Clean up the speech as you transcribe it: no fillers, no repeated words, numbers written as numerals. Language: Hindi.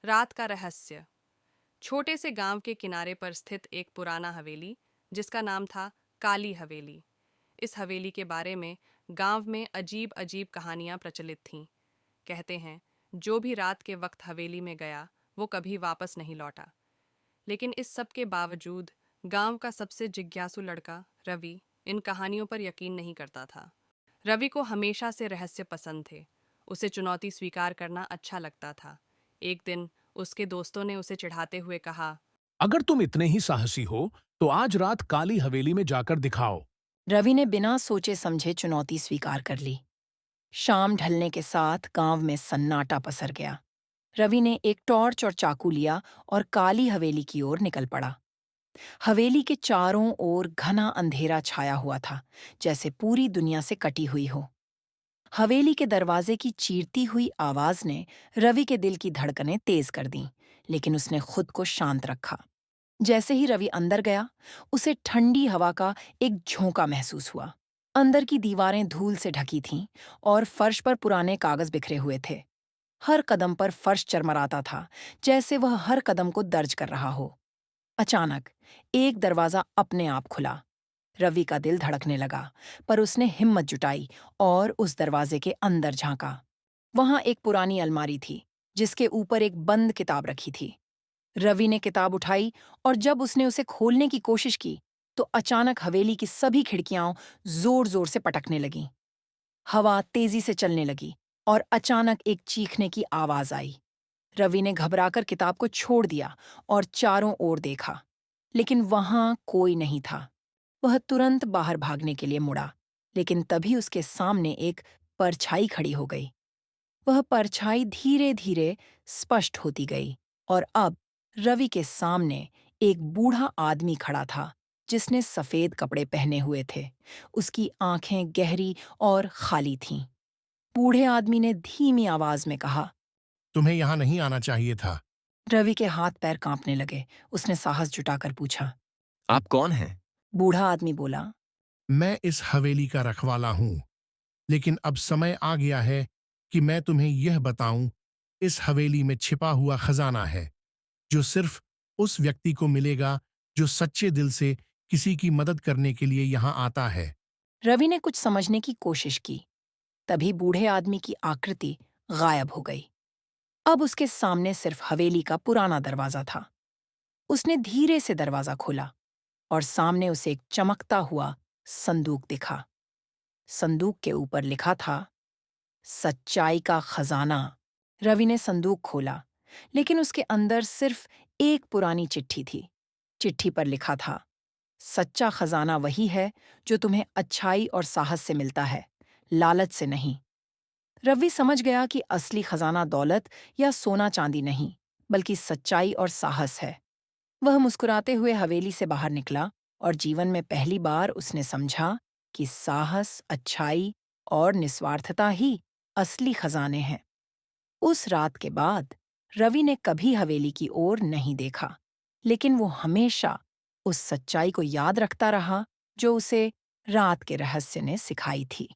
रात का रहस्य। छोटे से गांव के किनारे पर स्थित एक पुराना हवेली, जिसका नाम था काली हवेली। इस हवेली के बारे में गांव में अजीब अजीब कहानियां प्रचलित थीं। कहते हैं, जो भी रात के वक्त हवेली में गया, वो कभी वापस नहीं लौटा। लेकिन इस सब के बावजूद गांव का सबसे जिज्ञासु लड़का रवि इन कहानियों पर यकीन नहीं करता था। रवि को हमेशा से रहस्य पसंद थे। उसे चुनौती स्वीकार करना अच्छा लगता था। एक दिन उसके दोस्तों ने उसे चिढ़ाते हुए कहा, अगर तुम इतने ही साहसी हो, तो आज रात काली हवेली में जाकर दिखाओ। रवि ने बिना सोचे समझे चुनौती स्वीकार कर ली। शाम ढलने के साथ गांव में सन्नाटा पसर गया। रवि ने एक टॉर्च और चाकू लिया और काली हवेली की ओर निकल पड़ा। हवेली के चारों ओर घना अंधेरा छाया हुआ था, जैसे पूरी दुनिया से कटी हुई हो। हवेली के दरवाजे की चीरती हुई आवाज ने रवि के दिल की धड़कनें तेज कर दीं, लेकिन उसने खुद को शांत रखा। जैसे ही रवि अंदर गया, उसे ठंडी हवा का एक झोंका महसूस हुआ। अंदर की दीवारें धूल से ढकी थीं और फर्श पर पुराने कागज बिखरे हुए थे। हर कदम पर फर्श चरमराता था, जैसे वह हर कदम को दर्ज कर रहा हो। अचानक एक दरवाजा अपने आप खुला। रवि का दिल धड़कने लगा, पर उसने हिम्मत जुटाई और उस दरवाजे के अंदर झांका। वहां एक पुरानी अलमारी थी, जिसके ऊपर एक बंद किताब रखी थी। रवि ने किताब उठाई और जब उसने उसे खोलने की कोशिश की, तो अचानक हवेली की सभी खिड़कियां जोर-जोर से पटकने लगीं। हवा तेजी से चलने लगी और अचानक एक चीखने की आवाज आई। रवि ने घबराकर किताब को छोड़ दिया और चारों ओर देखा, लेकिन वहां कोई नहीं था। वह तुरंत बाहर भागने के लिए मुड़ा, लेकिन तभी उसके सामने एक परछाई खड़ी हो गई। वह परछाई धीरे-धीरे स्पष्ट होती गई और अब रवि के सामने एक बूढ़ा आदमी खड़ा था, जिसने सफेद कपड़े पहने हुए थे। उसकी आंखें गहरी और खाली थीं। बूढ़े आदमी ने धीमी आवाज में कहा। तुम्हें यहाँ नहीं आना चाहिए था। रवि के हाथ पैर कांपने लगे। उसने साहस जुटाकर पूछा। आप कौन हैं? बूढ़ा आदमी बोला। मैं इस हवेली का रखवाला हूँ, लेकिन अब समय आ गया है कि मैं तुम्हें यह बताऊं, इस हवेली में छिपा हुआ खजाना है, जो सिर्फ उस व्यक्ति को मिलेगा जो सच्चे दिल से किसी की मदद करने के लिए यहाँ आता है। रवि ने कुछ समझने की कोशिश की। तभी बूढ़े आदमी की आकृति गायब हो गई। अब उसके सामने सिर्फ हवेली का पुराना दरवाजा था। उसने धीरे से दरवाजा खोला और सामने उसे एक चमकता हुआ संदूक दिखा। संदूक के ऊपर लिखा था, सच्चाई का खजाना। रवि ने संदूक खोला, लेकिन उसके अंदर सिर्फ एक पुरानी चिट्ठी थी। चिट्ठी पर लिखा था, सच्चा खजाना वही है जो तुम्हें अच्छाई और साहस से मिलता है, लालच से नहीं। रवि समझ गया कि असली खजाना दौलत या सोना चांदी नहीं, बल्कि सच्चाई और साहस है। वह मुस्कुराते हुए हवेली से बाहर निकला और जीवन में पहली बार उसने समझा कि साहस, अच्छाई और निस्वार्थता ही असली खजाने हैं। उस रात के बाद रवि ने कभी हवेली की ओर नहीं देखा, लेकिन वो हमेशा उस सच्चाई को याद रखता रहा जो उसे रात के रहस्य ने सिखाई थी।